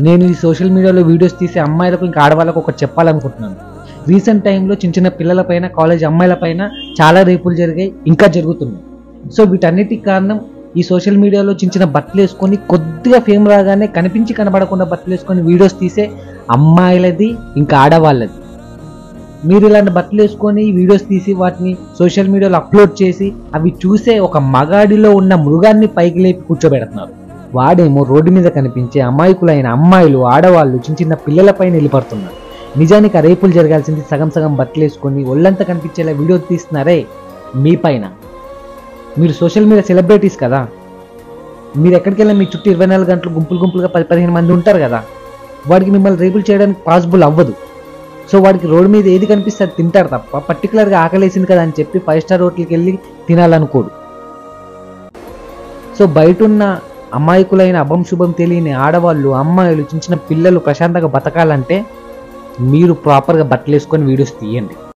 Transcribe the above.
నేను ఈ సోషల్ మీడియాలో వీడియోస్ తీసే అమ్మాయిలకు ఇంకా ఆడవాళ్ళకు ఒకటి చెప్పాలనుకుంటున్నాను. రీసెంట్ టైంలో చిన్న చిన్న పిల్లలపైన, కాలేజ్ అమ్మాయిలపైన చాలా రేపులు జరిగాయి, ఇంకా జరుగుతున్నాయి. సో వీటన్నిటికి కారణం ఈ సోషల్ మీడియాలో చిన్న చిన్న బట్టలు వేసుకొని, కొద్దిగా ఫేమ్ రాగానే కనిపించి కనబడకుండా బట్టలు వేసుకొని వీడియోస్ తీసే అమ్మాయిలది ఇంకా ఆడవాళ్ళది. మీరు ఇలాంటి బట్టలు వేసుకొని వీడియోస్ తీసి వాటిని సోషల్ మీడియాలో అప్లోడ్ చేసి అవి చూసే ఒక మగాడిలో ఉన్న మృగాన్ని పైకి లేపి కూర్చోబెడుతున్నారు. వాడేమో రోడ్డు మీద కనిపించే అమాయకులైన అమ్మాయిలు, ఆడవాళ్ళు, చిన్న చిన్న పిల్లలపైన నిలబడుతున్నారు. నిజానికి ఆ రేపులు జరగాల్సింది సగం సగం బట్టలు వేసుకొని ఒళ్ళంతా కనిపించేలా వీడియో తీస్తున్నారే మీ పైన. మీరు సోషల్ మీడియా సెలబ్రిటీస్ కదా, మీరు ఎక్కడికి వెళ్ళినా మీ చుట్టూ 24 గంటలు గుంపులు గుంపులుగా 10-15 మంది ఉంటారు కదా. వాడికి మిమ్మల్ని రేపులు చేయడానికి పాసిబుల్ అవ్వదు. సో వాడికి రోడ్డు మీద ఏది కనిపిస్తే అది తింటాడు తప్ప పర్టికులర్గా ఆకలేసింది కదా అని చెప్పి 5 స్టార్ హోటల్కి వెళ్ళి తినాలనుకోడు. సో బయట ఉన్న అమాయకులైన అభం శుభం తెలియని ఆడవాళ్ళు, అమ్మాయిలు, చిన్న చిన్న పిల్లలు ప్రశాంతంగా బతకాలంటే మీరు ప్రాపర్గా బట్టలు వేసుకొని వీడియోస్ తీయండి.